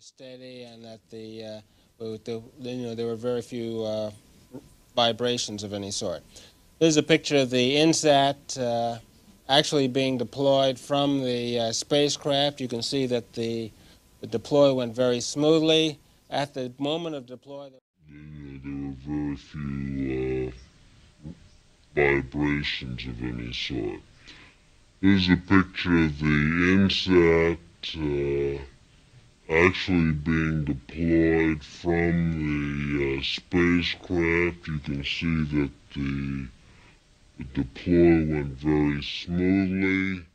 was steady and that there were very few vibrations of any sort. There's a picture of the INSAT actually being deployed from the spacecraft. You can see that the deploy went very smoothly. At the moment of deploy, there were very few vibrations of any sort. Here's a picture of the INSAT actually being deployed from the spacecraft. You can see that the deploy went very smoothly.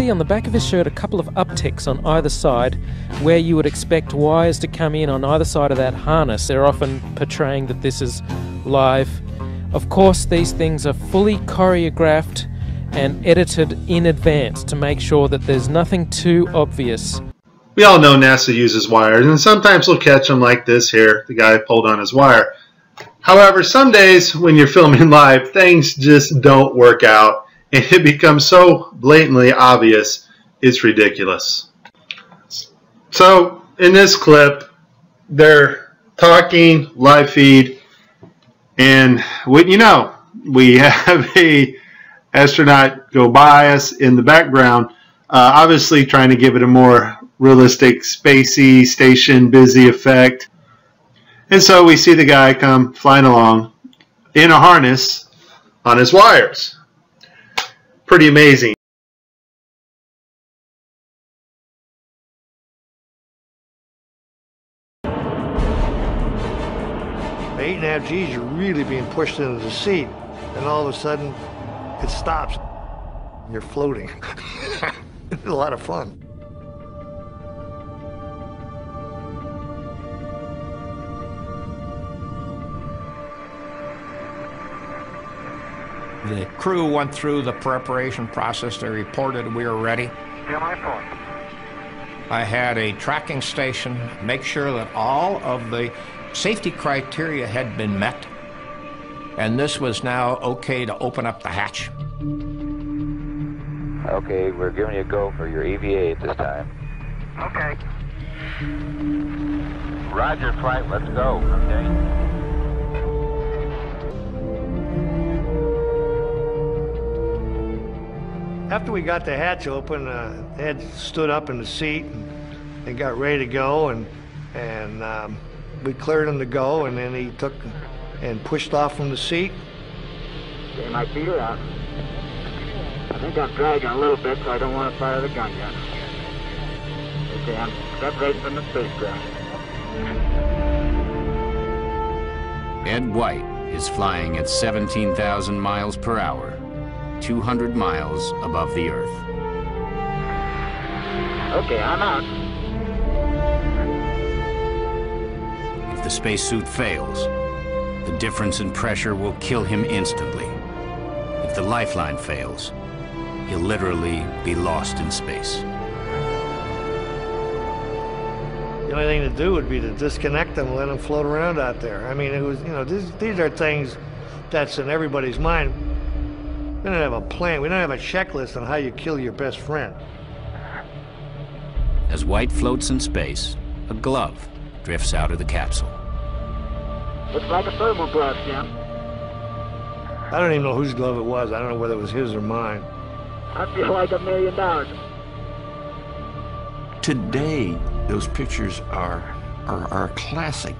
On the back of his shirt a couple of upticks on either side where you would expect wires to come in on either side of that harness. They're often portraying that this is live. Of course, these things are fully choreographed and edited in advance to make sure that there's nothing too obvious. We all know NASA uses wires, and sometimes we'll catch them like this here. The guy pulled on his wire. However, some days when you're filming live, things just don't work out. And it becomes so blatantly obvious, it's ridiculous. So, in this clip, they're talking, live feed, and we have a astronaut go by us in the background, obviously trying to give it a more realistic, spacey, station, busy effect. And so we see the guy come flying along in a harness on his wires. Pretty amazing. 8.5 G's, you're really being pushed into the seat, and all of a sudden it stops. You're floating. It's a lot of fun. The crew went through the preparation process. They reported we were ready. I had a tracking station make sure that all of the safety criteria had been met, and this was now okay to open up the hatch. Okay, we're giving you a go for your EVA at this time. Okay. Roger, flight, let's go. Okay. After we got the hatch open, Ed stood up in the seat and got ready to go, and we cleared him to go, and then he took and pushed off from the seat. Okay, my feet are out. I think I'm dragging a little bit, so I don't want to fire the gun yet. Okay, I'm separating from the spacecraft. Ed White is flying at 17,000 miles per hour. 200 miles above the Earth. Okay, I'm out. If the spacesuit fails, the difference in pressure will kill him instantly. If the lifeline fails, he'll literally be lost in space. The only thing to do would be to disconnect them and let them float around out there. I mean, it was, you know, these are things that's in everybody's mind. We don't have a plan. We don't have a checklist on how you kill your best friend. As White floats in space, a glove drifts out of the capsule. Looks like a thermal glove, Jim. I don't even know whose glove it was. I don't know whether it was his or mine. I feel like $1 million. Today, those pictures are a classic.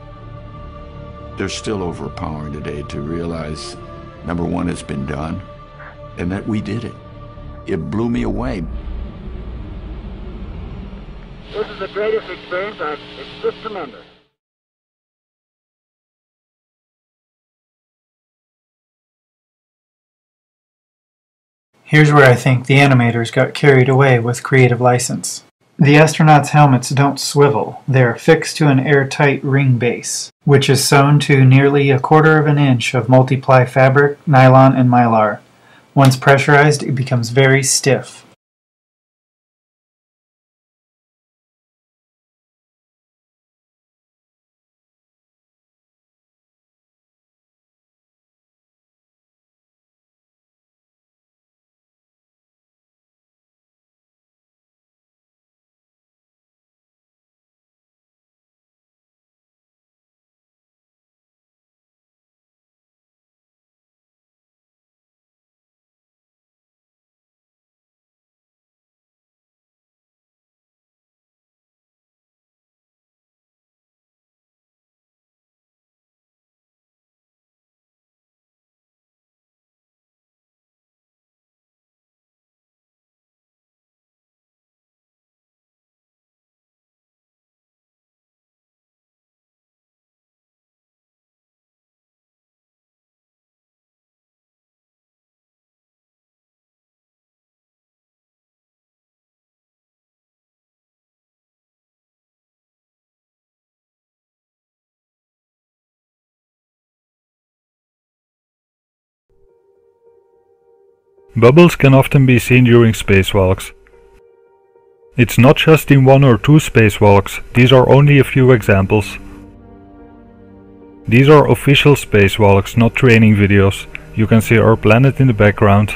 They're still overpowering today to realize, number one, it's been done, and that we did it. It blew me away. This is the greatest experience. It's just tremendous. Here's where I think the animators got carried away with creative license. The astronauts' helmets don't swivel. They're fixed to an airtight ring base, which is sewn to nearly 1/4 of an inch of multiply fabric, nylon, and mylar. Once pressurized, it becomes very stiff. Bubbles can often be seen during spacewalks. It's not just in 1 or 2 spacewalks, these are only a few examples. These are official spacewalks, not training videos. You can see our planet in the background.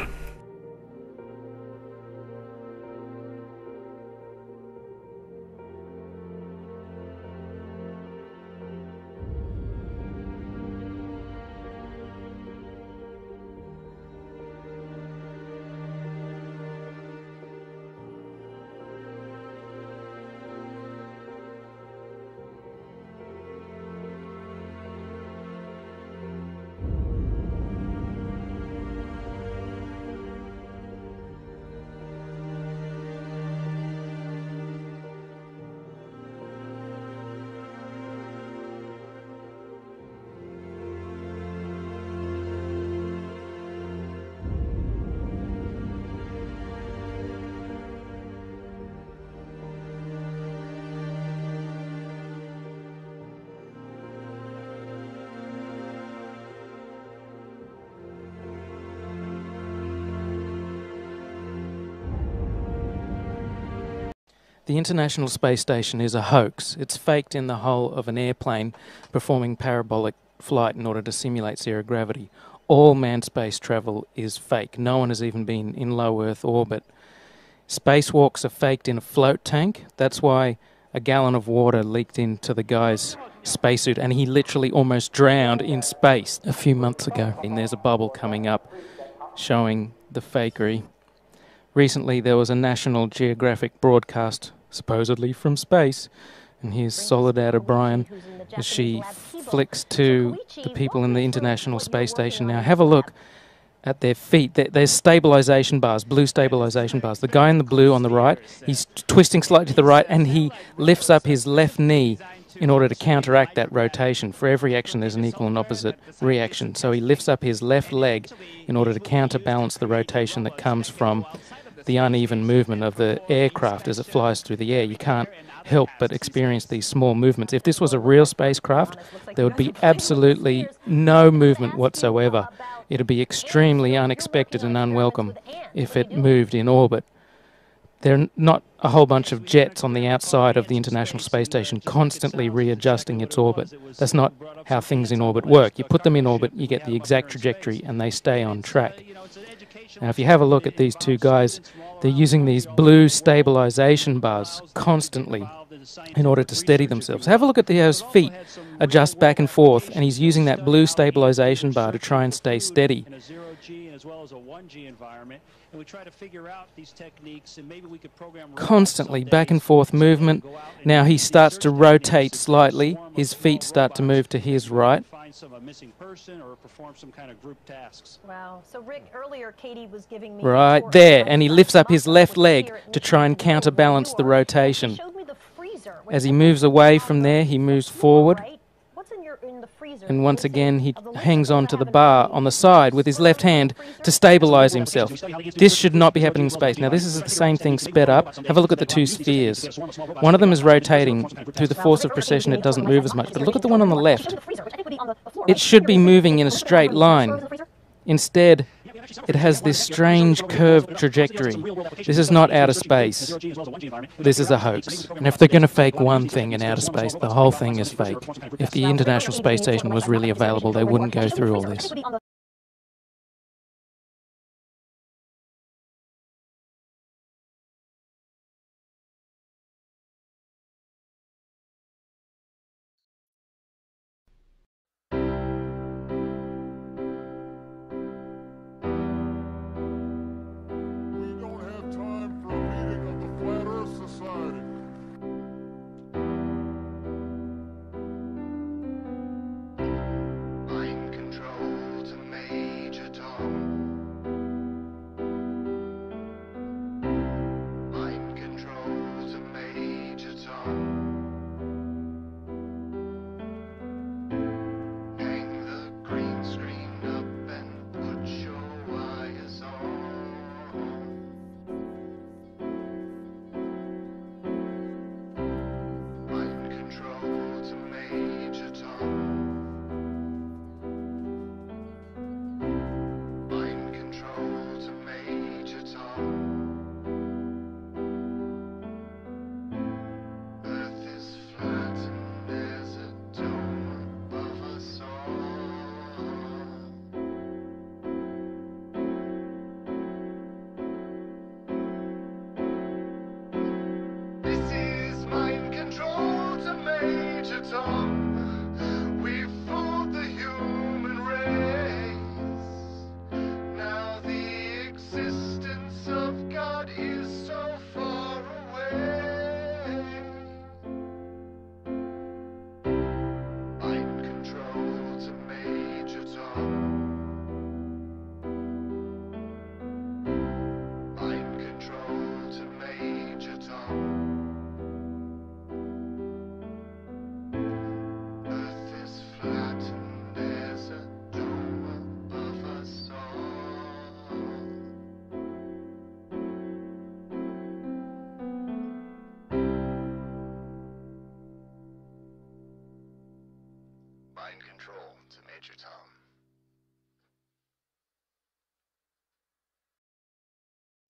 The International Space Station is a hoax. It's faked in the hull of an airplane performing parabolic flight in order to simulate zero gravity. All manned space travel is fake. No one has even been in low Earth orbit. Spacewalks are faked in a float tank. That's why a gallon of water leaked into the guy's spacesuit and he literally almost drowned in space a few months ago. And there's a bubble coming up showing the fakery. Recently there was a National Geographic broadcast, supposedly from space, and here's Soledad O'Brien as she flicks to the people in the International Space Station. Now have a look at their feet. There's stabilization bars, blue stabilization bars. The guy in the blue on the right, he's twisting slightly to the right and he lifts up his left knee in order to counteract that rotation. For every action there's an equal and opposite reaction. So he lifts up his left leg in order to counterbalance the rotation that comes from the uneven movement of the aircraft as it flies through the air. You can't help but experience these small movements. If this was a real spacecraft, there would be absolutely no movement whatsoever. It would be extremely unexpected and unwelcome if it moved in orbit. There are not a whole bunch of jets on the outside of the International Space Station constantly readjusting its orbit. That's not how things in orbit work. You put them in orbit, you get the exact trajectory, and they stay on track. Now, if you have a look at these two guys, they're using these blue stabilization bars constantly in order to steady themselves. Have a look at those feet adjust back and forth, and he's using that blue stabilization bar to try and stay steady. Constantly back and forth movement. Now he starts to rotate slightly. His feet start to move to his right. Wow. So Rick, earlier Katie was giving me right there, and he lifts up his left leg to try and counterbalance the rotation. As he moves away from there, he moves forward. And once again, he hangs on to the bar on the side with his left hand to stabilize himself. This should not be happening in space. Now, this is the same thing sped up. Have a look at the two spheres. One of them is rotating. Through the force of precession, it doesn't move as much. But look at the one on the left. It should be moving in a straight line. Instead, it has this strange curved trajectory. This is not outer space. This is a hoax. And if they're going to fake one thing in outer space, the whole thing is fake. If the International Space Station was really available, they wouldn't go through all this.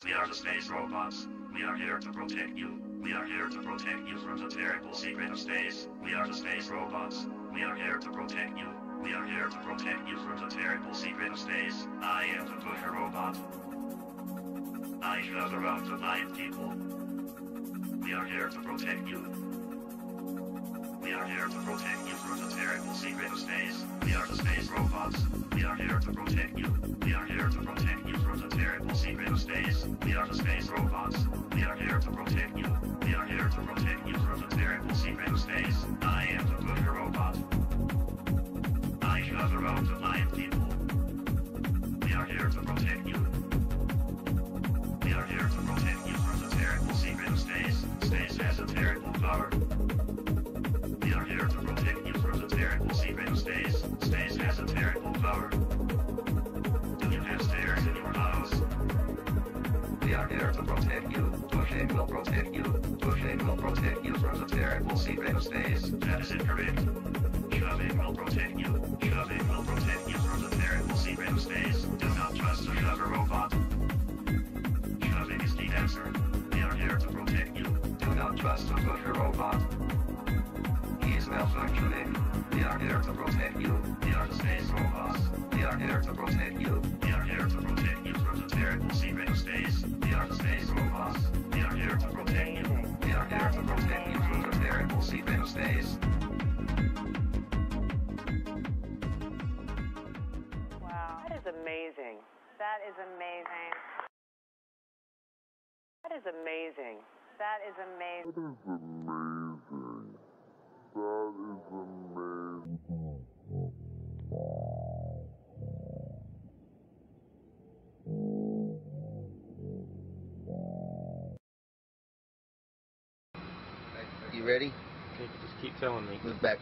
We are the space robots. We are here to protect you. We are here to protect you from the terrible secret of space. We are the space robots. We are here to protect you. We are here to protect you from the terrible secret of space. I am the pusher robot. I shove around to blind people. We are here to protect you. We are here to protect you from the terrible secret of space. We are the space robots. We are here to protect you. We are here to protect you from the terrible secret of space. We are the space robots. We are here to protect you. We are here to protect you from the terrible secret of space. I am the pusher robot. I shove around to blind people. We are here to protect you. We are here to protect you from the terrible secret of space. Space has a terrible power. We are here to protect you from the terrible secret of space. Space has a terrible power. Do you have stairs in your house? We are here to protect you. Pushing will protect you. Pushing will protect you from the terrible secret of space. That is incorrect. Shoving will protect you. Shoving will protect you from the terrible secret of space. Do not trust a shover robot. Shoving is the answer. We are here malfunctioning. We are here to protect you. We are the space robots. We are here to protect you. We are here to protect you from the terrible secret of space. We are the space robots. We are here to protect you. We are here to protect you from the terrible secret of space. Wow. That is amazing. That is amazing. That is amazing. That is amazing. That is amazing. You ready? Okay, just keep telling me. Move back.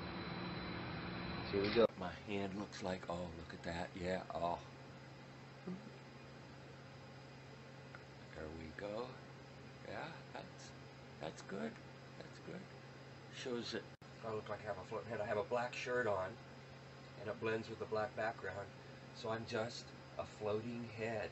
Here we go. My hand looks like, oh, look at that, yeah, oh. There we go. Yeah, that's good. That's good. Shows it. I look like I have a floating head. I have a black shirt on, and it blends with the black background, so I'm just a floating head.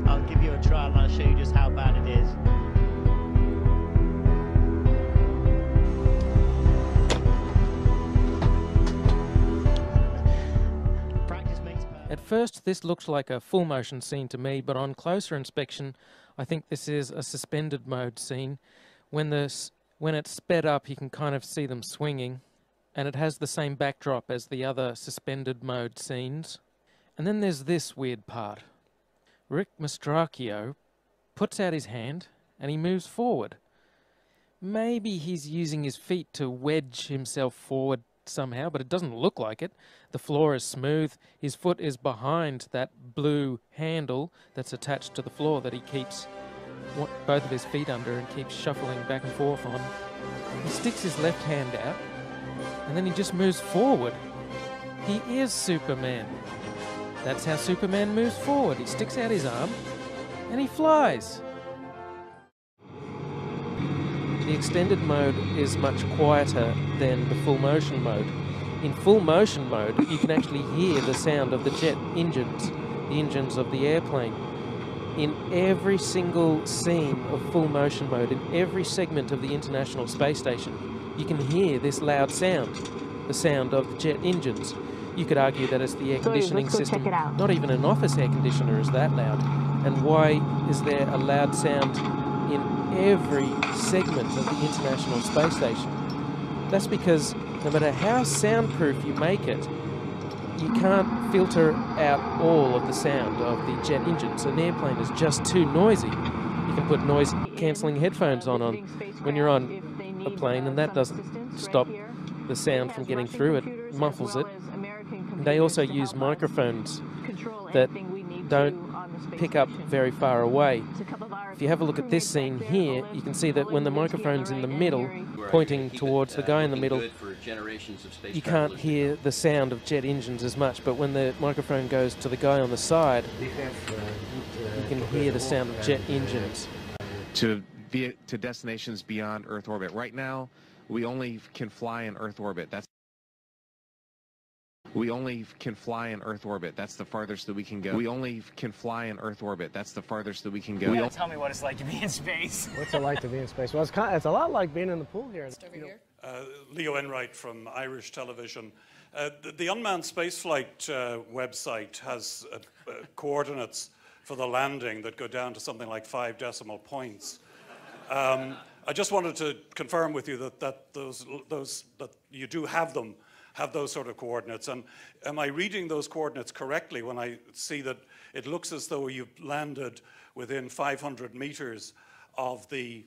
I'll give you a trial and I'll show you just how bad it is. At first this looks like a full motion scene to me, but on closer inspection I think this is a suspended mode scene. When it's sped up you can kind of see them swinging, and it has the same backdrop as the other suspended mode scenes. And then there's this weird part. Rick Mastracchio puts out his hand and he moves forward. Maybe he's using his feet to wedge himself forward somehow, but it doesn't look like it. The floor is smooth. His foot is behind that blue handle that's attached to the floor that he keeps both of his feet under and keeps shuffling back and forth on. He sticks his left hand out and then he just moves forward. He is Superman. That's how Superman moves forward. He sticks out his arm and he flies. The extended mode is much quieter than the full motion mode. In full motion mode, you can actually hear the sound of the jet engines, the engines of the airplane. In every single scene of full motion mode, in every segment of the International Space Station, you can hear this loud sound, the sound of the jet engines. You could argue that it's the air conditioning system. Not even an office air conditioner is that loud. And why is there a loud sound in every segment of the International Space Station? That's because no matter how soundproof you make it, you can't filter out all of the sound of the jet engines. An airplane is just too noisy. You can put noise-cancelling headphones on when you're on a plane, and that doesn't stop the sound from getting through. It muffles it. They also use microphones that don't pick up very far away. If you have a look at this scene here, you can see that when the microphone's in the middle, pointing towards the guy in the middle, you can't hear the sound of jet engines as much, but when the microphone goes to the guy on the side, you can hear the sound of jet engines. To destinations beyond Earth orbit. Right now, we only can fly in Earth orbit. That's We only can fly in Earth orbit. That's the farthest that we can go. We only can fly in Earth orbit. That's the farthest that we can go. Tell me what it's like to be in space. What's it like to be in space? Well, it's a lot like being in the pool here. Over here. Leo Enright from Irish Television. The unmanned spaceflight website has coordinates for the landing that go down to something like 5 decimal points. I just wanted to confirm with you that you do have those sort of coordinates. And am I reading those coordinates correctly when I see that it looks as though you've landed within 500 meters of the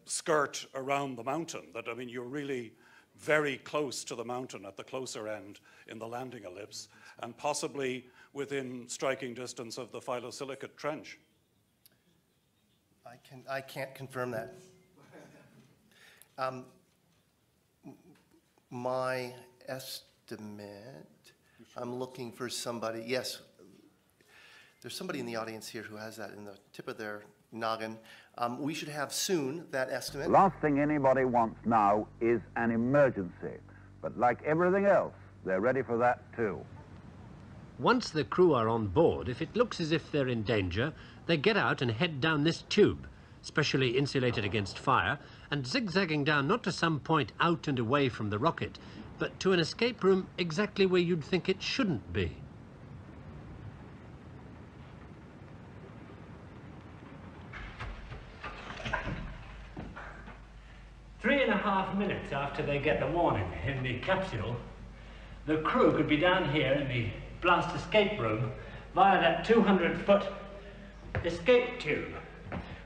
skirt around the mountain? That, I mean, you're really very close to the mountain at the closer end in the landing ellipse, and possibly within striking distance of the phyllosilicate trench. I can't confirm that. My estimate, I'm looking for somebody, yes, there's somebody in the audience here who has that in the tip of their noggin. We should have soon that estimate. Last thing anybody wants now is an emergency. But like everything else, they're ready for that too. Once the crew are on board, if it looks as if they're in danger, they get out and head down this tube, specially insulated against fire, and zigzagging down not to some point out and away from the rocket, but to an escape room exactly where you'd think it shouldn't be. Three and a half minutes after they get the warning in the capsule, the crew could be down here in the blast escape room via that 200-foot escape tube,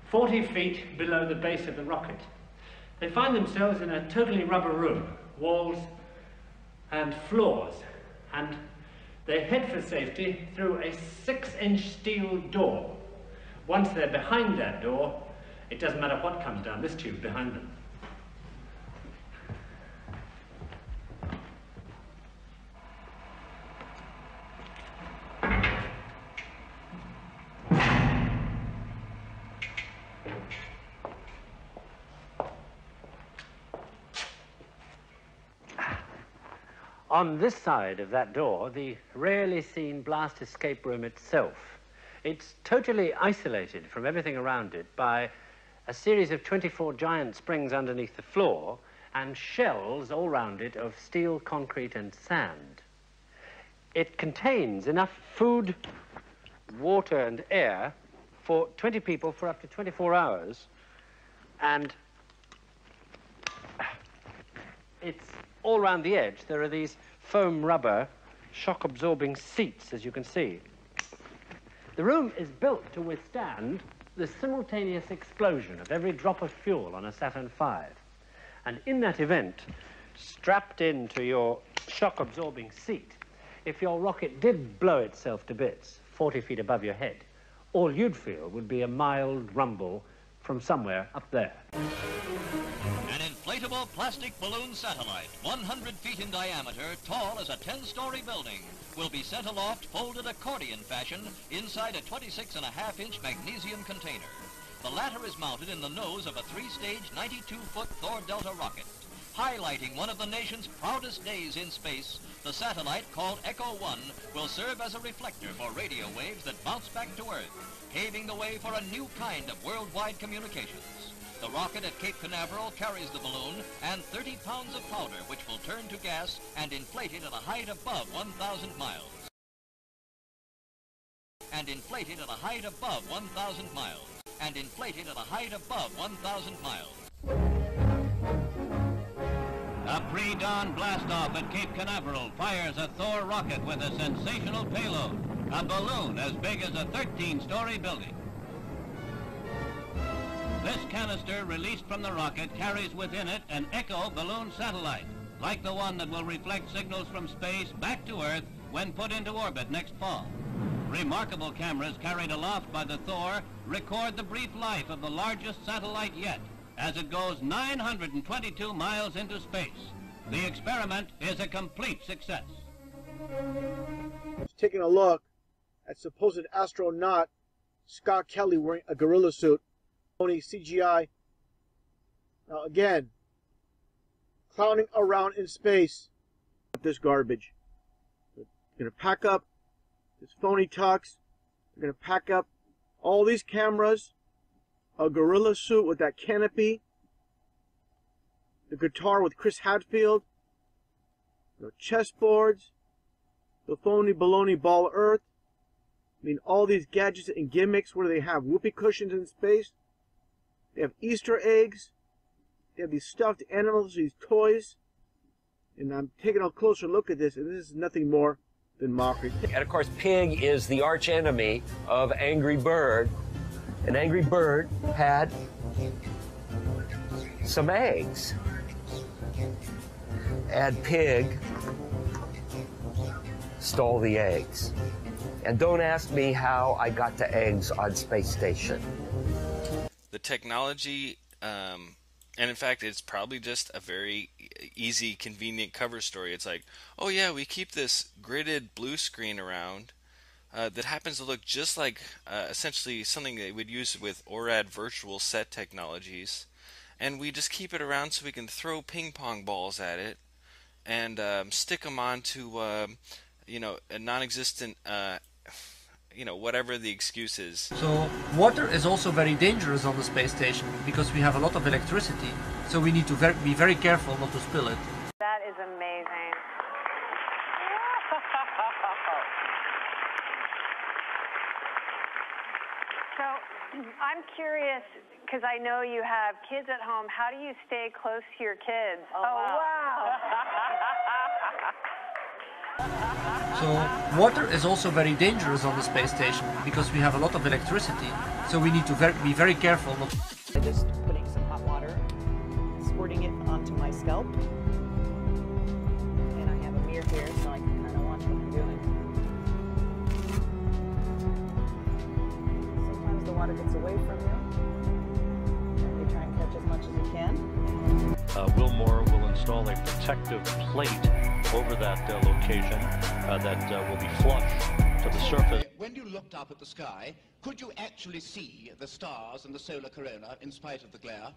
40 feet below the base of the rocket. They find themselves in a totally rubber room, walls and floors, and they head for safety through a 6-inch steel door. Once they're behind that door, it doesn't matter what comes down this tube behind them. On this side of that door, the rarely seen blast escape room itself. It's totally isolated from everything around it by a series of 24 giant springs underneath the floor and shells all round it of steel, concrete and sand. It contains enough food, water and air for 20 people for up to 24 hours, and it's all around the edge. There are these foam rubber shock-absorbing seats, as you can see. The room is built to withstand the simultaneous explosion of every drop of fuel on a Saturn V. And in that event, strapped into your shock-absorbing seat, if your rocket did blow itself to bits 40 feet above your head, all you'd feel would be a mild rumble from somewhere up there. An inflatable plastic balloon satellite, 100 feet in diameter, tall as a 10-story building, will be sent aloft folded accordion fashion inside a 26.5-inch magnesium container. The latter is mounted in the nose of a 3-stage 92-foot Thor Delta rocket. Highlighting one of the nation's proudest days in space, the satellite, called Echo 1, will serve as a reflector for radio waves that bounce back to Earth, paving the way for a new kind of worldwide communications. The rocket at Cape Canaveral carries the balloon and 30 pounds of powder, which will turn to gas and inflate it at a height above 1,000 miles. And inflate it at a height above 1,000 miles. And inflate it at a height above 1,000 miles. A pre-dawn blastoff at Cape Canaveral fires a Thor rocket with a sensational payload, a balloon as big as a 13-story building. This canister released from the rocket carries within it an Echo balloon satellite, like the one that will reflect signals from space back to Earth when put into orbit next fall. Remarkable cameras carried aloft by the Thor record the brief life of the largest satellite yet, as it goes 922 miles into space. The experiment is a complete success. Taking a look at supposed astronaut Scott Kelly wearing a gorilla suit, CGI. Now again, clowning around in space with this garbage. They're going to pack up this phony tux. They're going to pack up all these cameras, a gorilla suit with that canopy, the guitar with Chris Hadfield, the chessboards, the phony baloney ball Earth. I mean, all these gadgets and gimmicks. What do they have? Whoopee cushions in space. They have Easter eggs. They have these stuffed animals, these toys. And I'm taking a closer look at this, and this is nothing more than mockery. And of course, Pig is the arch enemy of Angry Bird. And Angry Bird had some eggs. And Pig stole the eggs. And don't ask me how I got to eggs on Space Station. The technology, and in fact, it's probably just a very easy, convenient cover story. It's like, oh yeah, we keep this gridded blue screen around that happens to look just like essentially something they would use with ORAD virtual set technologies, and we just keep it around so we can throw ping pong balls at it and stick them onto you know, a non-existent you know, whatever the excuse is. So water is also very dangerous on the space station because we have a lot of electricity, so we need to be very careful not to spill it. That is amazing. So I'm curious, because I know you have kids at home, how do you stay close to your kids? Oh, wow. So water is also very dangerous on the space station because we have a lot of electricity, so we need to be very careful not. I'm just putting some hot water, squirting it onto my scalp, and I have a mirror here so I can kind of watch what I'm doing. Sometimes the water gets away from you, and you try and catch as much as you can. Wilmore will install a protective plate over that location that will be flush to the surface. When you looked up at the sky, could you actually see the stars and the solar corona in spite of the glare?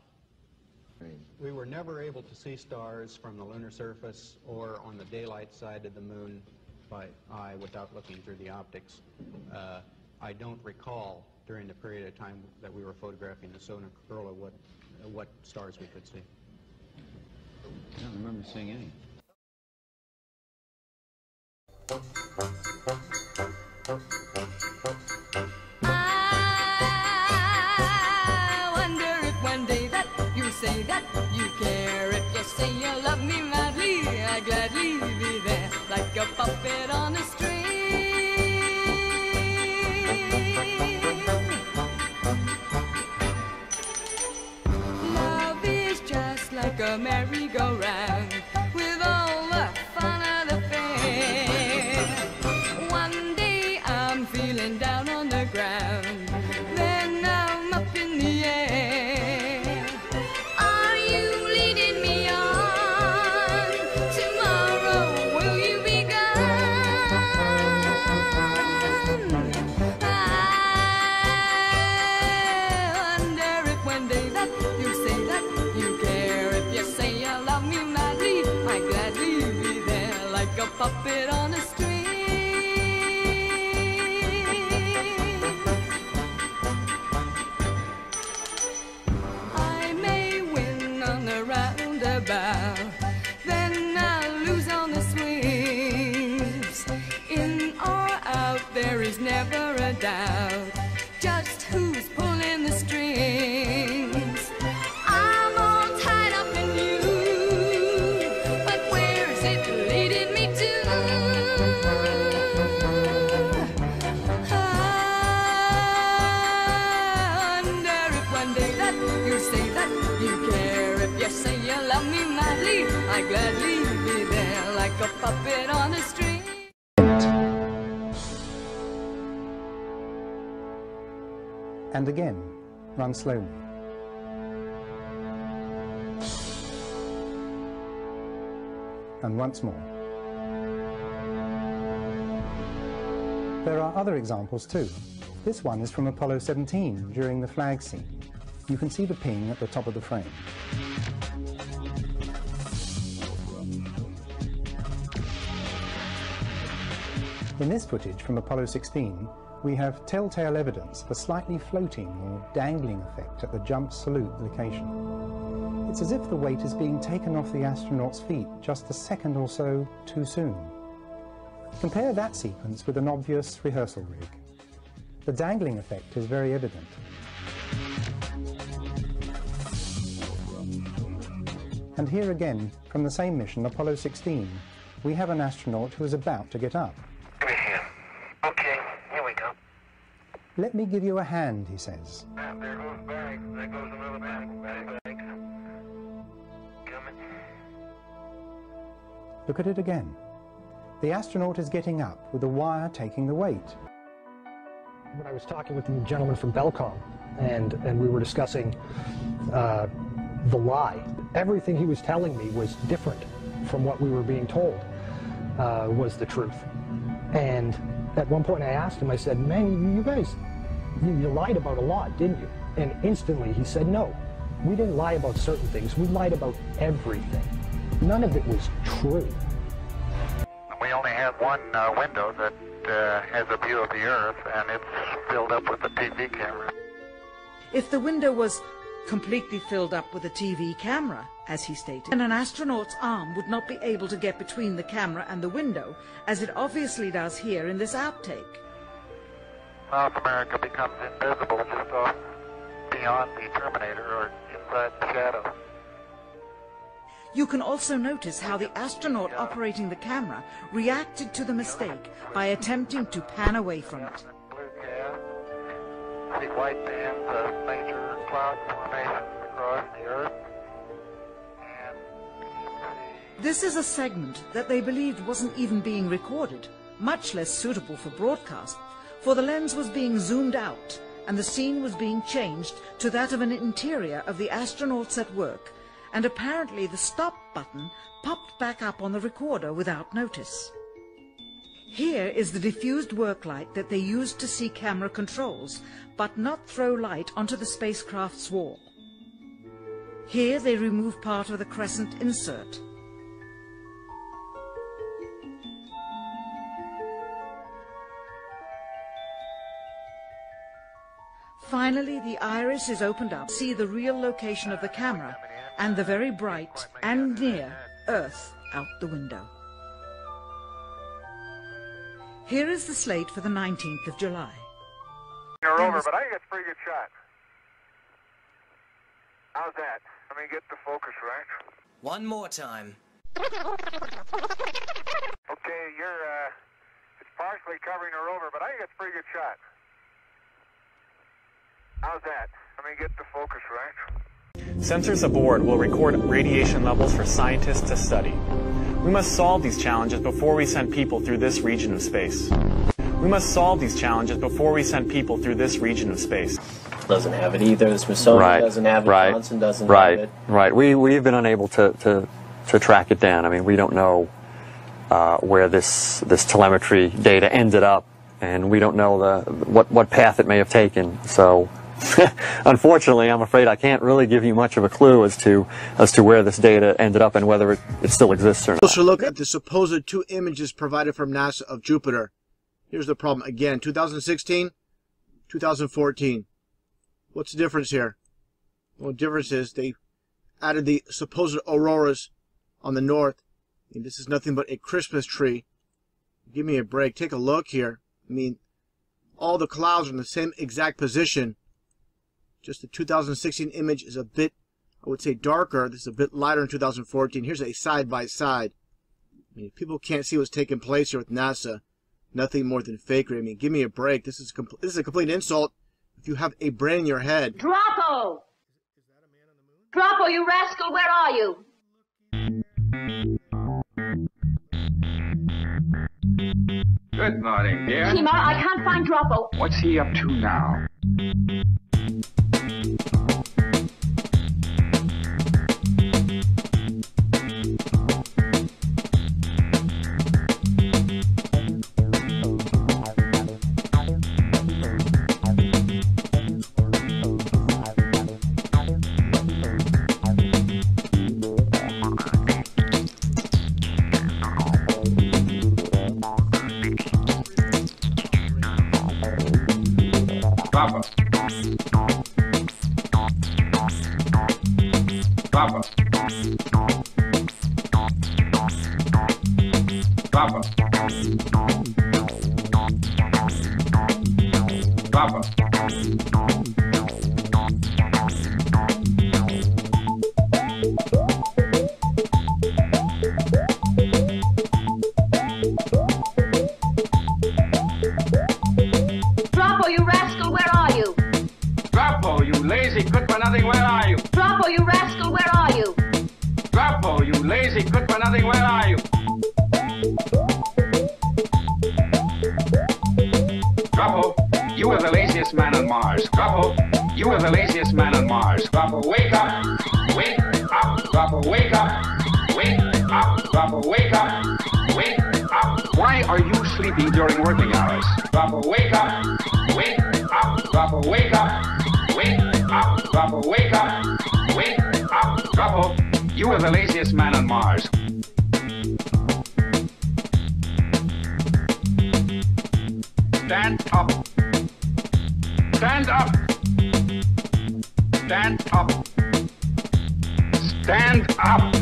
We were never able to see stars from the lunar surface or on the daylight side of the moon by eye without looking through the optics. I don't recall during the period of time that we were photographing the solar corona what stars we could see. I don't remember seeing any. I wonder if one day that you say that you care, if you say you love me madly, I'd gladly be there like a puppet on a string. Love is just like a merry-go-round with all the fun of the fair. One day I'm feeling down on the ground, then I'm up in the air. Are you leading me on? Tomorrow will you be gone? I wonder if one day that you say that you care, if you say you love me madly, I'd gladly be there like a puppet on a string. I may win on the roundabout, then I'll lose on the swings. In or out, there is never a doubt just who's pulling the strings. I'm all tied up in you, but where's it leading me to? I wonder if one day that you say that you care, if you say you love me madly, I'd gladly be there like a puppet on a string. And again, run slowly. And once more. There are other examples too. This one is from Apollo 17 during the flag scene. You can see the ping at the top of the frame. In this footage from Apollo 16, we have telltale evidence of a slightly floating or dangling effect at the jump salute location. It's as if the weight is being taken off the astronauts' feet just a second or so too soon. Compare that sequence with an obvious rehearsal rig. The dangling effect is very evident. And here again, from the same mission, Apollo 16, we have an astronaut who is about to get up. Give me a hand. Okay, here we go. Let me give you a hand, he says. There goes bags. There goes another bag. Bags. Coming. Look at it again. The astronaut is getting up with the wire taking the weight. When I was talking with the gentleman from Belcom, and we were discussing the lie, everything he was telling me was different from what we were being told was the truth. And at one point I asked him, I said, man, you guys, you lied about a lot, didn't you? And instantly he said, no, we didn't lie about certain things. We lied about everything. None of it was true. We only have one window that has a view of the Earth, and it's filled up with a TV camera. If the window was completely filled up with a TV camera, as he stated, then an astronaut's arm would not be able to get between the camera and the window, as it obviously does here in this outtake. South America becomes invisible just off beyond the Terminator or inside the shadow. You can also notice how the astronaut operating the camera reacted to the mistake by attempting to pan away from it. Blue gas, see white bands of major cloud formations across the Earth. This is a segment that they believed wasn't even being recorded, much less suitable for broadcast, for the lens was being zoomed out and the scene was being changed to that of an interior of the astronauts at work, and apparently the stop button popped back up on the recorder without notice. Here is the diffused work light that they used to see camera controls, but not throw light onto the spacecraft's wall. Here they remove part of the crescent insert. Finally, the iris is opened up to see the real location of the camera and the very bright and near Earth out the window. Here is the slate for the 19th of July. You're over, but I think it's a pretty good shot. How's that? Let me get the focus right. One more time. Okay, it's partially covering the rover, but I think it's a pretty good shot. How's that? Let me get the focus right. Sensors aboard will record radiation levels for scientists to study. We must solve these challenges before we send people through this region of space. We must solve these challenges before we send people through this region of space. Doesn't have it either. The Smithsonian doesn't have it. Johnson doesn't have it. Right. We've been unable to track it down. I mean, we don't know where this telemetry data ended up, and we don't know what path it may have taken. So, unfortunately, I'm afraid I can't really give you much of a clue as to where this data ended up and whether it still exists or not. Closer look at the supposed two images provided from NASA of Jupiter. Here's the problem again: 2016, 2014. What's the difference here? Well, the difference is they added the supposed auroras on the north. And this is nothing but a Christmas tree. Give me a break. Take a look here. I mean, all the clouds are in the same exact position. Just the 2016 image is a bit, I would say, darker. This is a bit lighter in 2014. Here's a side-by-side. I mean, people can't see what's taking place here with NASA. Nothing more than fakery. I mean, give me a break. This is a complete insult if you have a brain in your head. Draco! Draco, you rascal, where are you? Good morning, dear. Tima, I can't find Draco. What's he up to now? Papa. Papa. Papa. Papa. Droppo, you rascal, where are you? Droppo, you lazy good for nothing, where are you? Droppo, you rascal, where are you? Droppo, you lazy good for nothing, where are you? Droppo, you are the laziest man on Mars. Droppo, you are the laziest man on Mars. Droppo, wake up! Wake up! Droppo, wake up! Wake up! Droppo, wake up! Wake up! Why are you sleeping during working hours? Droppo, wake up! Wake up! Droppo, wake up! Wake up! Droppo, wake up! Wake up! Droppo, you are the laziest man on Mars. Stand up. Stand up. Stand up. Stand up.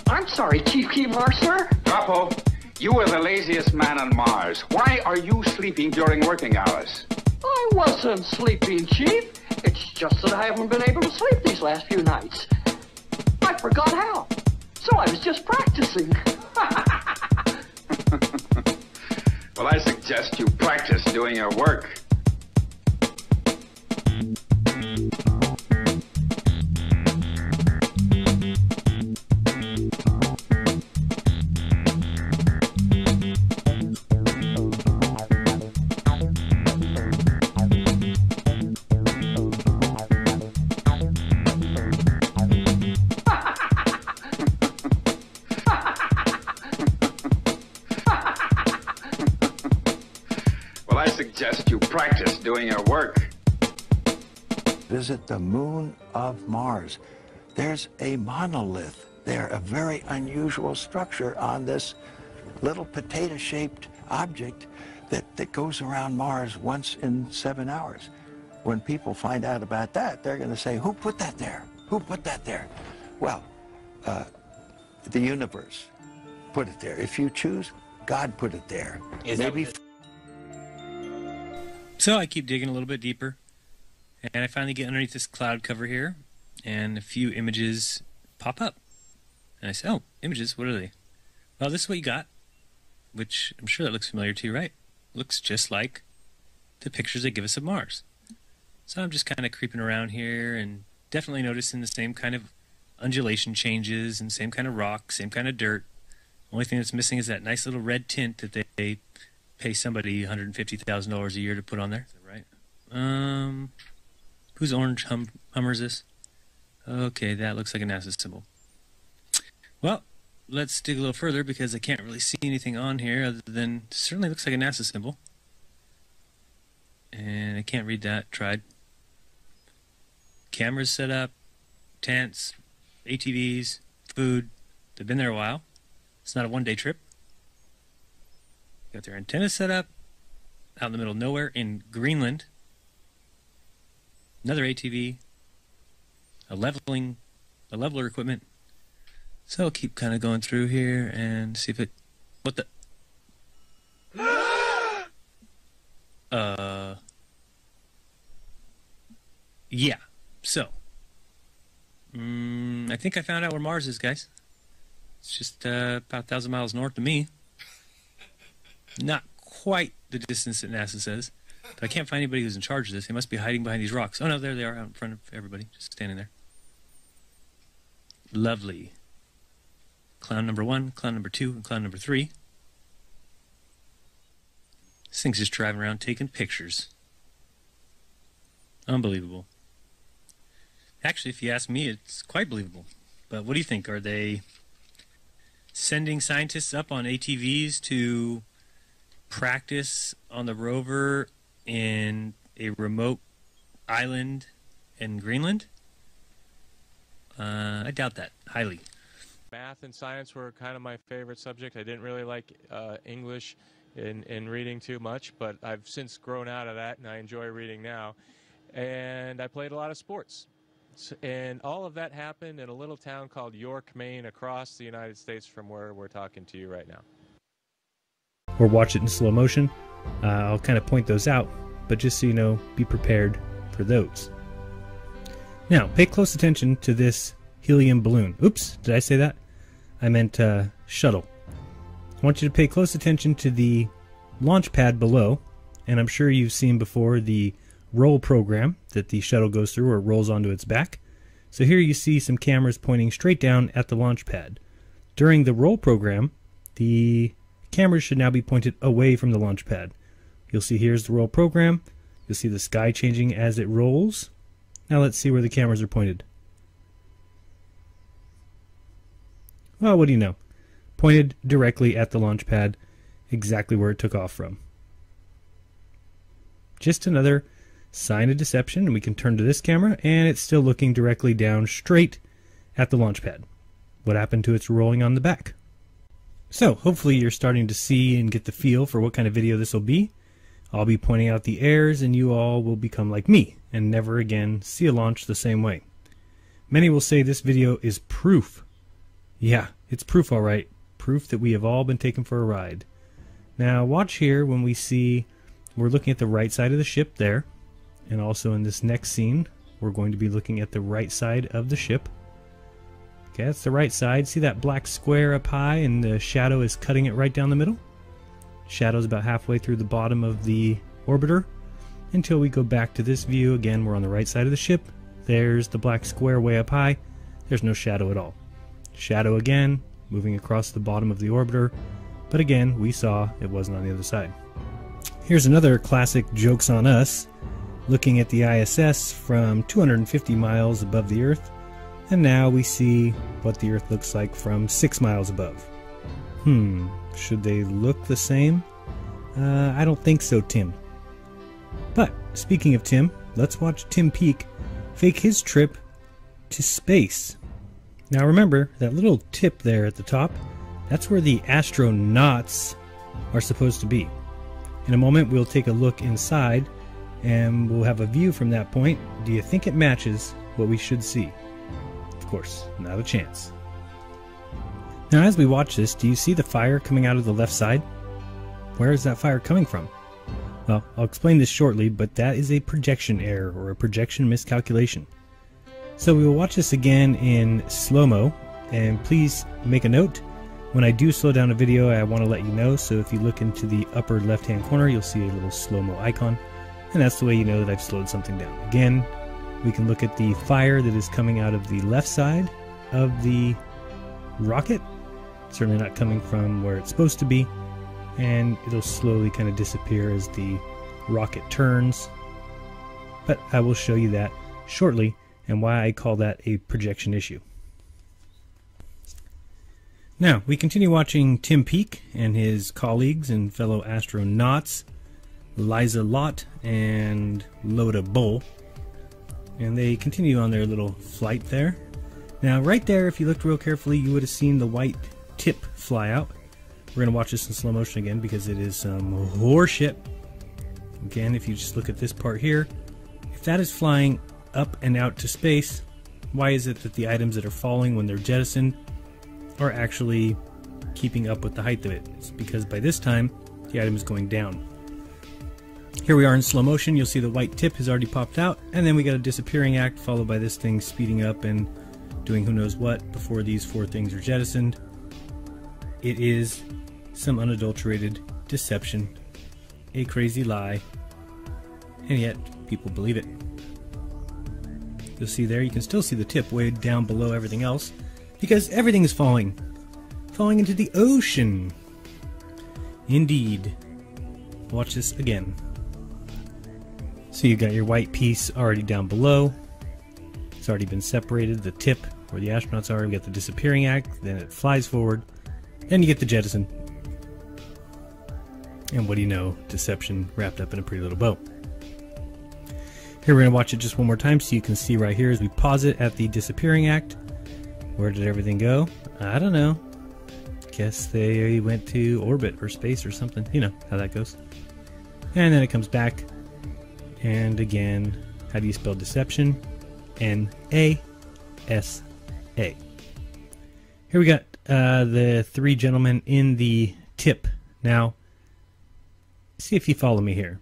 I'm sorry, Chief Keylar, sir. Droppo, you are the laziest man on Mars. Why are you sleeping during working hours? I wasn't sleeping, Chief. It's just that I haven't been able to sleep these last few nights. I forgot how. So I was just practicing. Well, I suggest you practice doing your work. Well, I suggest you practice doing your work. Visit the moon of Mars. There's a monolith there, a very unusual structure on this little potato-shaped object that goes around Mars once in 7 hours. When people find out about that, they're going to say, who put that there? Who put that there? Well, the universe put it there. If you choose, God put it there. Maybe. So I keep digging a little bit deeper, and I finally get underneath this cloud cover here, and a few images pop up. And I say, oh, images, what are they? Well, this is what you got, which I'm sure that looks familiar to you, right? Looks just like the pictures they give us of Mars. So I'm just kind of creeping around here and definitely noticing the same kind of undulation changes and same kind of rock, same kind of dirt. Only thing that's missing is that nice little red tint that they pay somebody $150,000 a year to put on there. Is that right? Whose orange Hummer is this? Okay, that looks like a NASA symbol. Well, let's dig a little further because I can't really see anything on here other than it certainly looks like a NASA symbol. And I can't read that. Tried. Cameras set up, tents, ATVs, food. They've been there a while. It's not a one-day trip. Got their antennas set up out in the middle of nowhere in Greenland. Another ATV. A leveler equipment. So I'll keep kind of going through here and see if it... What the... Yeah. So. I think I found out where Mars is, guys. It's just about 1,000 miles north of me. Not quite the distance that NASA says. But I can't find anybody who's in charge of this. They must be hiding behind these rocks. Oh, no, there they are out in front of everybody. Just standing there. Lovely. Clown number 1, clown number 2, and clown number 3. This thing's just driving around taking pictures. Unbelievable. Actually, if you ask me, it's quite believable. But what do you think? Are they sending scientists up on ATVs to practice on the rover in a remote island in Greenland? I doubt that, highly. Math and science were kind of my favorite subject. I didn't really like English in reading too much, but I've since grown out of that, and I enjoy reading now. And I played a lot of sports. And all of that happened in a little town called York, Maine, across the United States from where we're talking to you right now. Or watch it in slow motion. I'll kind of point those out, but just so you know, be prepared for those. Now, pay close attention to this helium balloon. Oops, did I say that? I meant shuttle. I want you to pay close attention to the launch pad below, and I'm sure you've seen before the roll program that the shuttle goes through, or it rolls onto its back. So here you see some cameras pointing straight down at the launch pad. During the roll program, the cameras should now be pointed away from the launch pad. You'll see here's the roll program. You'll see the sky changing as it rolls. Now let's see where the cameras are pointed. Well, what do you know? Pointed directly at the launch pad, exactly where it took off from. Just another sign of deception, and we can turn to this camera, and it's still looking directly down straight at the launch pad. What happened to its rolling on the back? So, hopefully you're starting to see and get the feel for what kind of video this will be. I'll be pointing out the errors, and you all will become like me and never again see a launch the same way. Many will say this video is proof. Yeah, it's proof all right. Proof that we have all been taken for a ride. Now watch here when we see, we're looking at the right side of the ship there, and also in this next scene we're going to be looking at the right side of the ship. Okay, that's the right side. See that black square up high, and the shadow is cutting it right down the middle? Shadow's about halfway through the bottom of the orbiter until we go back to this view. Again, we're on the right side of the ship. There's the black square way up high. There's no shadow at all. Shadow again, moving across the bottom of the orbiter, but again, we saw it wasn't on the other side. Here's another classic Jokes on Us, looking at the ISS from 250 miles above the Earth, and now we see what the Earth looks like from 6 miles above. Should they look the same? I don't think so, Tim. But, speaking of Tim, let's watch Tim Peake fake his trip to space. Now remember, that little tip there at the top, that's where the astronauts are supposed to be. In a moment we'll take a look inside, and we'll have a view from that point. Do you think it matches what we should see? Of course, not a chance. Now as we watch this, do you see the fire coming out of the left side? Where is that fire coming from? Well, I'll explain this shortly, but that is a projection error, or a projection miscalculation. So we will watch this again in slow-mo, and please make a note, when I do slow down a video I want to let you know, so if you look into the upper left-hand corner you'll see a little slow-mo icon, and that's the way you know that I've slowed something down. Again, we can look at the fire that is coming out of the left side of the rocket, certainly not coming from where it's supposed to be, and it'll slowly kind of disappear as the rocket turns, but I will show you that shortly and why I call that a projection issue. Now, we continue watching Tim Peake and his colleagues and fellow astronauts, Liza Lott and Loda Bull, and they continue on their little flight there. Now, right there, if you looked real carefully, you would have seen the white tip fly out. We're going to watch this in slow motion again because it is some horseshit. Again, if you just look at this part here, if that is flying up and out to space, why is it that the items that are falling when they're jettisoned are actually keeping up with the height of it? It's because by this time the item is going down. Here we are in slow motion. You'll see the white tip has already popped out, and then we got a disappearing act followed by this thing speeding up and doing who knows what before these four things are jettisoned. It is some unadulterated deception, a crazy lie, and yet people believe it. You'll see there, you can still see the tip way down below everything else, because everything is falling into the ocean. Indeed. Watch this again. So you got your white piece already down below. It's already been separated. The tip where the astronauts are, we got the disappearing act, then it flies forward, and you get the jettison. And what do you know? Deception wrapped up in a pretty little bow. Here we're going to watch it just one more time so you can see right here as we pause it at the disappearing act. Where did everything go? I don't know. Guess they went to orbit or space or something. You know how that goes. And then it comes back. And again, how do you spell deception? N-A-S-A. Here we got the three gentlemen in the tip. Now, see if you follow me here.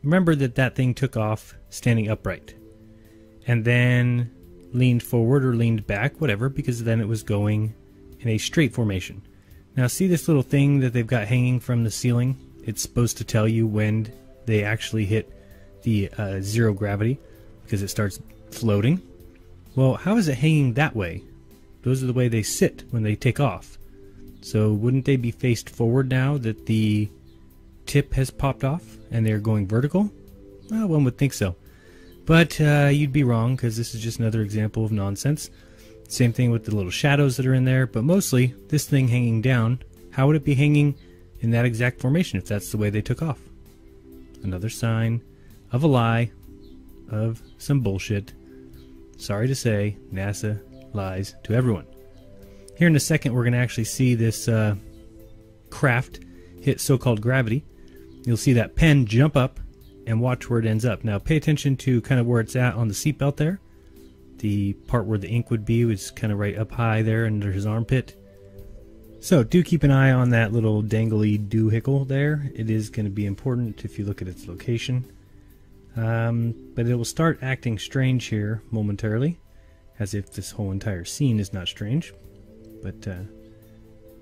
Remember that that thing took off standing upright. And then leaned forward or leaned back, whatever, because then it was going in a straight formation. Now see this little thing that they've got hanging from the ceiling? It's supposed to tell you when they actually hit the zero gravity, because it starts floating. Well, how is it hanging that way? Those are the way they sit when they take off. So wouldn't they be faced forward now that the tip has popped off and they're going vertical? Well, one would think so. But you'd be wrong, because this is just another example of nonsense. Same thing with the little shadows that are in there, but mostly this thing hanging down, how would it be hanging in that exact formation if that's the way they took off? Another sign of a lie, of some bullshit. Sorry to say, NASA lies to everyone. Here in a second we're going to actually see this craft hit so-called gravity. You'll see that pen jump up and watch where it ends up. Now pay attention to kind of where it's at on the seatbelt there. The part where the ink would be was kind of right up high there under his armpit. So do keep an eye on that little dangly doohickle there. It is going to be important if you look at its location. But it will start acting strange here momentarily, as if this whole entire scene is not strange. But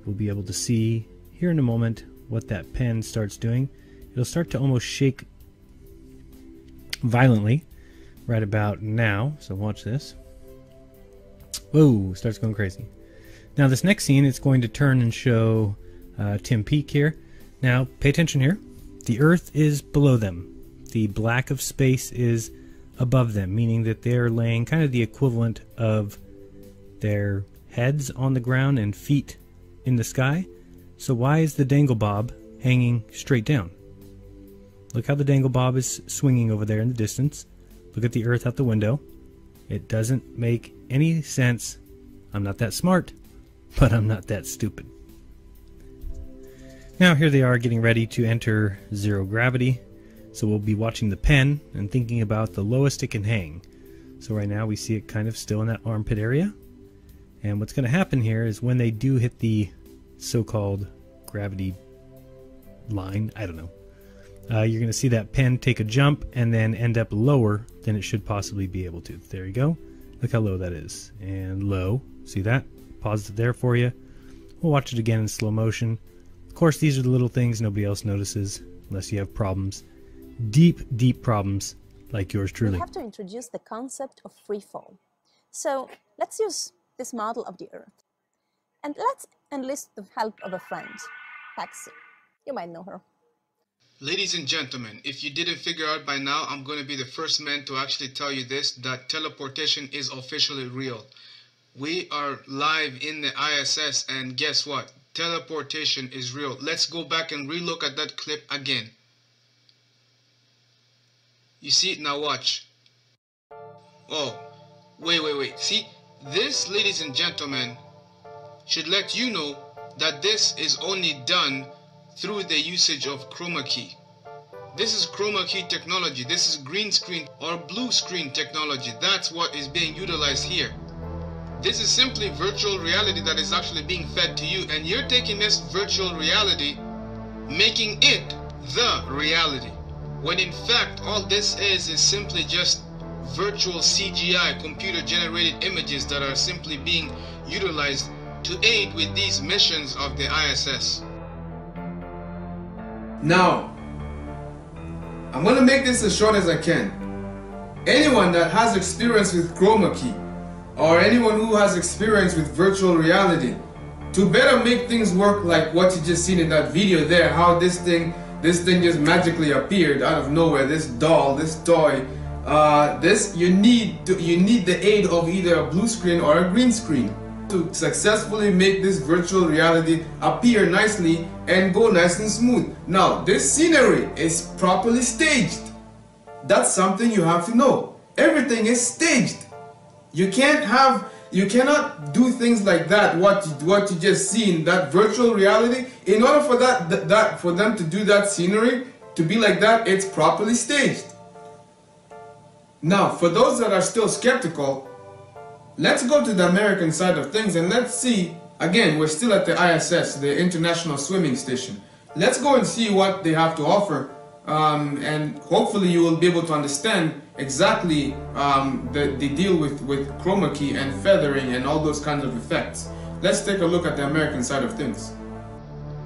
we'll be able to see here in a moment what that pen starts doing. It'll start to almost shake violently right about now. So watch this. Whoa, starts going crazy. Now this next scene, it's going to turn and show Tim Peake here. Now pay attention here. The Earth is below them. The black of space is above them, meaning that they're laying kind of the equivalent of their heads on the ground and feet in the sky. So why is the dangle bob hanging straight down? Look how the dangle bob is swinging over there in the distance. Look at the Earth out the window. It doesn't make any sense. I'm not that smart, but I'm not that stupid. Now here they are getting ready to enter zero gravity. So we'll be watching the pen and thinking about the lowest it can hang. So right now we see it kind of still in that armpit area. And what's going to happen here is when they do hit the so-called gravity line, I don't know, you're going to see that pen take a jump and then end up lower than it should possibly be able to. There you go. Look how low that is. And low. See that? Paused it there for you. We'll watch it again in slow motion. Of course, these are the little things nobody else notices unless you have problems. Deep problems like yours truly. We have to introduce the concept of free fall. So let's use this model of the Earth. And let's enlist the help of a friend, Paxi. You might know her. Ladies and gentlemen, if you didn't figure out by now, I'm going to be the first man to actually tell you this, that teleportation is officially real. We are live in the ISS, and guess what? Teleportation is real. Let's go back and relook at that clip again. You see it now, watch. Oh, wait. See, this, ladies and gentlemen, should let you know that this is only done through the usage of Chroma key. This is Chroma key technology. This is green screen or blue screen technology. That's what is being utilized here. This is simply virtual reality that is actually being fed to you, and you're taking this virtual reality, making it the reality. When in fact all this is simply just virtual CGI, computer generated images that are simply being utilized to aid with these missions of the ISS. Now, I'm going to make this as short as I can. Anyone that has experience with Chroma key, or anyone who has experience with virtual reality, to better make things work like what you just seen in that video there, how this thing just magically appeared out of nowhere. This doll, this toy you need the aid of either a blue screen or a green screen to successfully make this virtual reality appear nicely and go nice and smooth. Now, this scenery is properly staged. That's something you have to know. Everything is staged. You cannot do things like that, what you just seen, that virtual reality. In order for for them to do that scenery, to be like that, it's properly staged. Now, for those that are still skeptical, let's go to the American side of things and let's see, again, we're still at the ISS, the International Swimming Station. Let's go and see what they have to offer, and hopefully you will be able to understand exactly the deal with chroma key and feathering and all those kinds of effects. Let's take a look at the American side of things.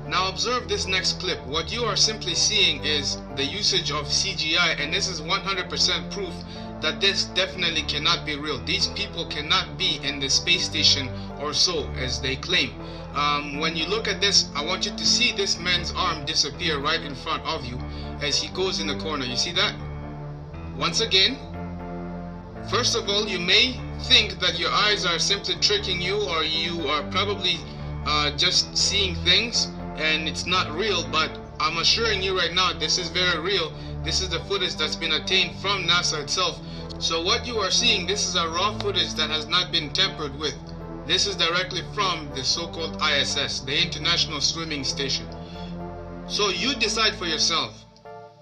Now observe this next clip. What you are simply seeing is the usage of CGI, and this is 100% proof that this definitely cannot be real. These people cannot be in the space station or so, as they claim. When you look at this, I want you to see this man's arm disappear right in front of you as he goes in the corner. You see that? Once again, first of all, you may think that your eyes are simply tricking you, or you are probably just seeing things and it's not real, but I'm assuring you right now, this is very real. This is the footage that's been obtained from NASA itself. So what you are seeing, this is a raw footage that has not been tampered with. This is directly from the so-called ISS, the International Swimming Station. So you decide for yourself.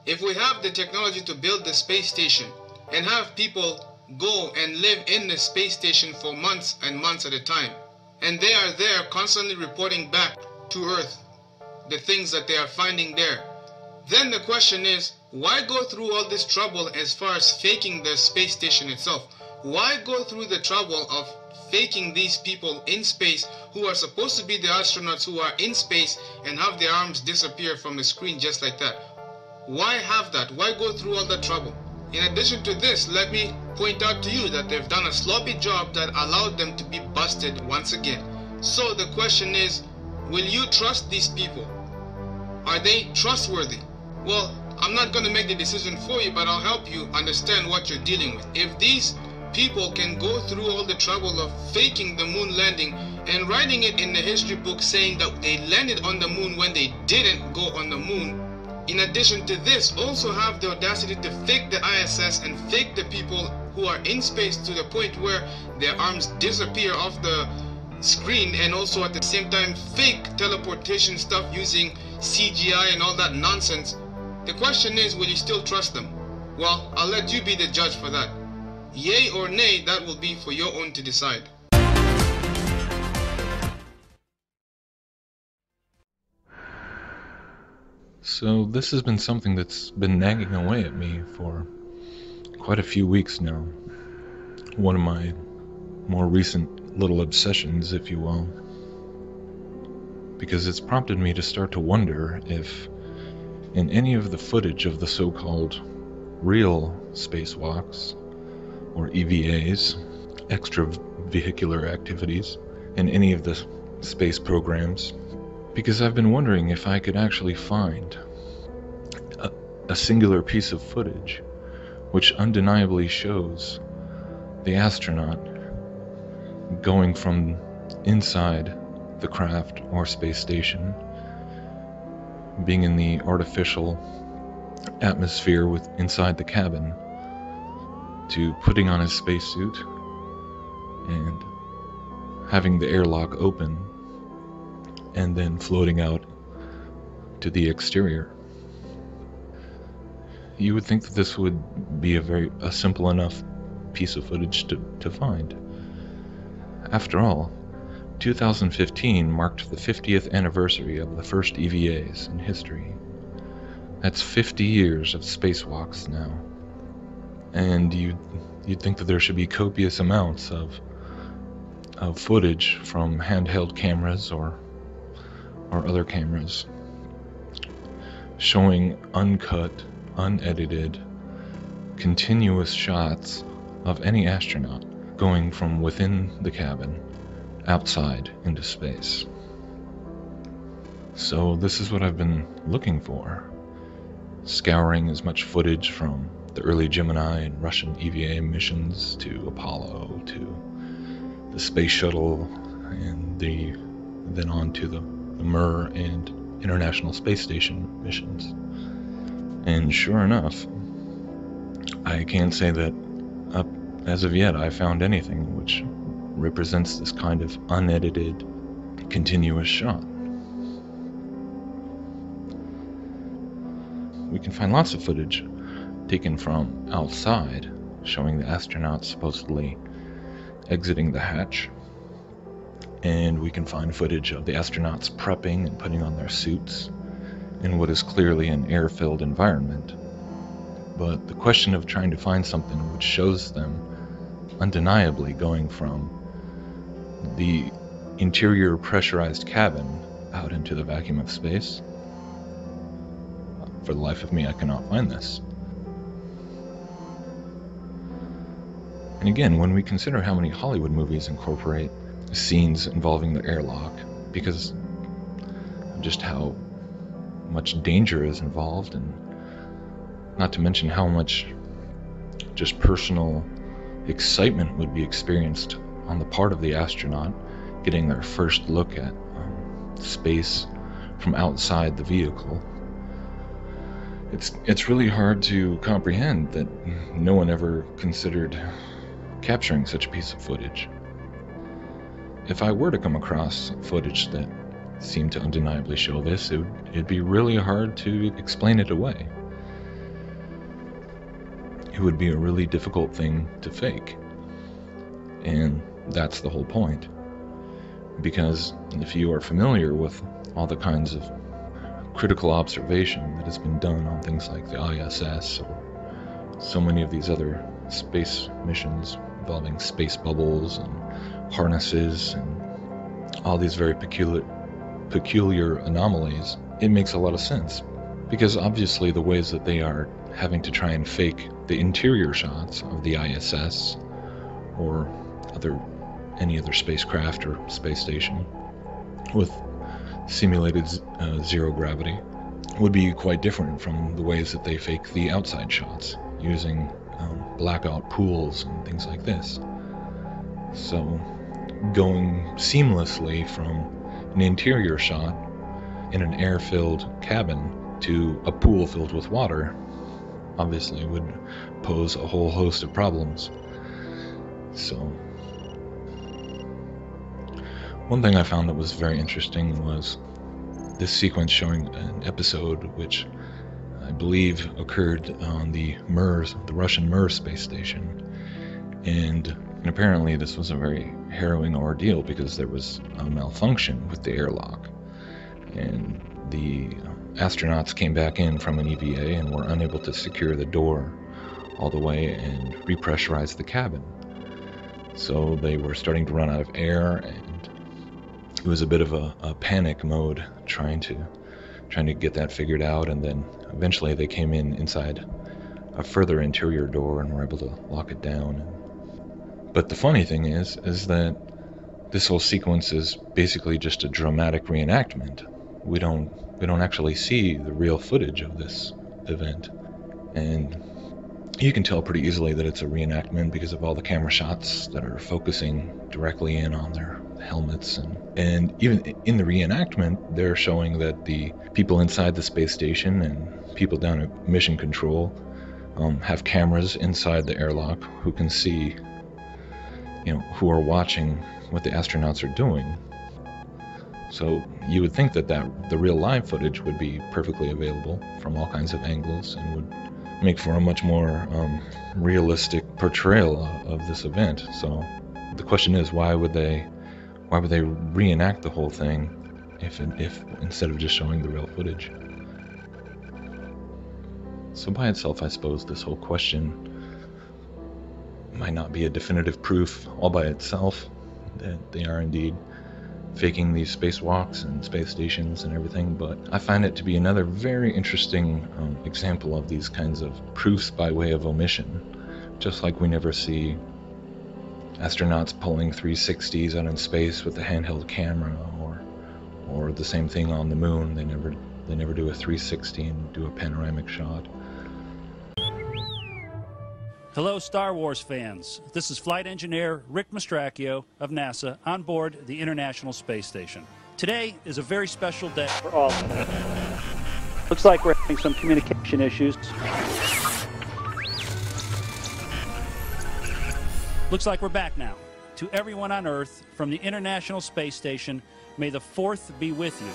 If we have the technology to build the space station and have people go and live in the space station for months and months at a time, and they are there constantly reporting back to Earth the things that they are finding there, then the question is, why go through all this trouble as far as faking the space station itself? Why go through the trouble of faking these people in space who are supposed to be the astronauts who are in space and have their arms disappear from the screen just like that? Why have that? Why go through all that trouble? In addition to this, let me point out to you that they've done a sloppy job that allowed them to be busted once again. So the question is, will you trust these people? Are they trustworthy? Well, I'm not going to make the decision for you, but I'll help you understand what you're dealing with. If these people can go through all the trouble of faking the moon landing and writing it in the history book saying that they landed on the moon when they didn't go on the moon, in addition to this, also have the audacity to fake the ISS and fake the people who are in space to the point where their arms disappear off the screen, and also at the same time fake teleportation stuff using CGI and all that nonsense. The question is, will you still trust them? Well, I'll let you be the judge for that. Yay or nay, that will be for your own to decide. So this has been something that's been nagging away at me for quite a few weeks now. One of my more recent little obsessions, if you will. Because it's prompted me to start to wonder if in any of the footage of the so-called real spacewalks, or EVAs, extravehicular activities, in any of the space programs, because I've been wondering if I could actually find a singular piece of footage which undeniably shows the astronaut going from inside the craft or space station, being in the artificial atmosphere inside the cabin, to putting on his spacesuit and having the airlock open and then floating out to the exterior. You would think that this would be a simple enough piece of footage to find. After all, 2015 marked the 50th anniversary of the first EVAs in history. That's 50 years of spacewalks now. And you'd think that there should be copious amounts of footage from handheld cameras or other cameras showing uncut, unedited, continuous shots of any astronaut going from within the cabin outside into space. So this is what I've been looking for, scouring as much footage from the early Gemini and Russian EVA missions to Apollo to the Space Shuttle and then on to the Mir and International Space Station missions. And sure enough, I can't say that as of yet I found anything which represents this kind of unedited, continuous shot. We can find lots of footage taken from outside, showing the astronauts supposedly exiting the hatch. And we can find footage of the astronauts prepping and putting on their suits in what is clearly an air-filled environment. But the question of trying to find something which shows them undeniably going from the interior pressurized cabin out into the vacuum of space, for the life of me I cannot find this. And again, when we consider how many Hollywood movies incorporate scenes involving the airlock, because of just how much danger is involved, and not to mention how much just personal excitement would be experienced on the part of the astronaut getting their first look at space from outside the vehicle. It's really hard to comprehend that no one ever considered capturing such a piece of footage. If I were to come across footage that seemed to undeniably show this, it'd be really hard to explain it away. It would be a really difficult thing to fake. And that's the whole point. Because if you are familiar with all the kinds of critical observation that has been done on things like the ISS or so many of these other space missions involving space bubbles and harnesses and all these very peculiar anomalies, it makes a lot of sense. Because obviously the ways that they are having to try and fake the interior shots of the ISS or any other spacecraft or space station with simulated zero gravity would be quite different from the ways that they fake the outside shots using blackout pools and things like this. So going seamlessly from an interior shot in an air-filled cabin to a pool filled with water obviously would pose a whole host of problems. So one thing I found that was very interesting was this sequence showing an episode which I believe occurred on the Russian Mir space station. And apparently this was a very harrowing ordeal because there was a malfunction with the airlock. And the astronauts came back in from an EVA and were unable to secure the door all the way and repressurize the cabin. So they were starting to run out of air, and it was a bit of a panic mode trying to get that figured out. And then eventually they came inside a further interior door and were able to lock it down. But the funny thing is that this whole sequence is basically just a dramatic reenactment. We don't actually see the real footage of this event, and you can tell pretty easily that it's a reenactment because of all the camera shots that are focusing directly in on their helmets, and even in the reenactment they're showing that the people inside the space station and people down at mission control have cameras inside the airlock who can see, who are watching what the astronauts are doing. So you would think that the real live footage would be perfectly available from all kinds of angles and would make for a much more realistic portrayal of this event. So the question is, why would they reenact the whole thing if instead of just showing the real footage? So by itself, I suppose this whole question might not be a definitive proof all by itself that they are indeed faking these spacewalks and space stations and everything, but I find it to be another very interesting example of these kinds of proofs by way of omission. Just like we never see astronauts pulling 360s out in space with a handheld camera, or the same thing on the moon. They never do a 360 and do a panoramic shot. Hello, Star Wars fans. This is Flight Engineer Rick Mastracchio of NASA on board the International Space Station. Today is a very special day for all of us. Looks like we're having some communication issues. Looks like we're back now. To everyone on Earth from the International Space Station, may the 4th be with you.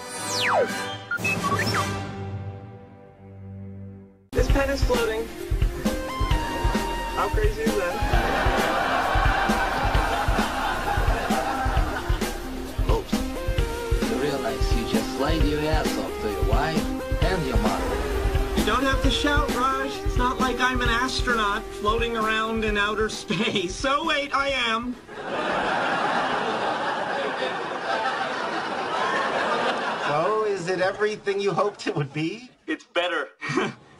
This pen is floating. How crazy is that? Oops. You realize you just laid your ass off to your wife and your mother. You don't have to shout, Raj. It's not like I'm an astronaut floating around in outer space. So wait, I am. So, is it everything you hoped it would be? It's better.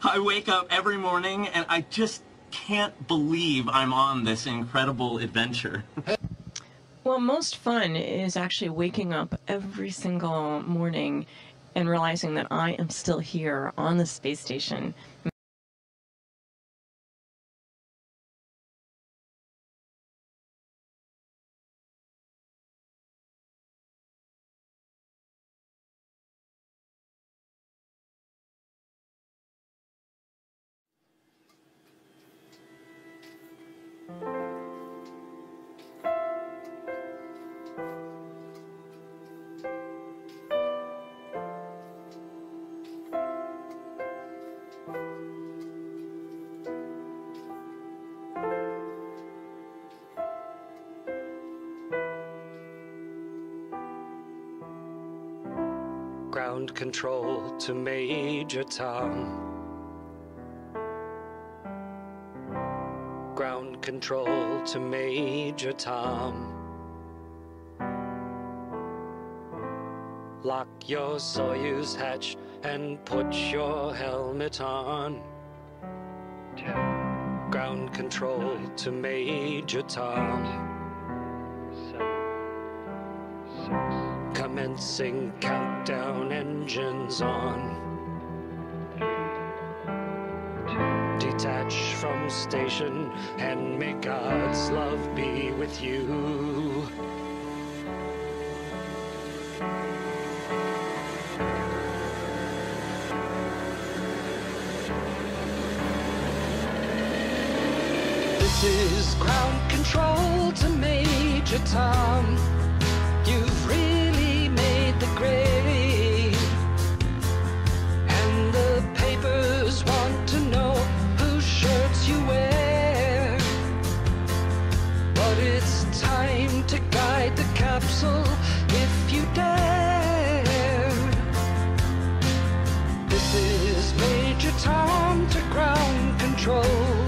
I wake up every morning and I just can't believe I'm on this incredible adventure. Well, most fun is actually waking up every single morning and realizing that I am still here on the space station. Ground control to Major Tom. Ground control to Major Tom. Lock your Soyuz hatch and put your helmet on. Ground control to Major Tom. Commencing countdown, engines on. Detach from station and may God's love be with you. This is ground control to Major Tom. You've really made the grade, and the papers want to know whose shirts you wear. But it's time to guide the capsule if you dare. This is Major Tom to ground control.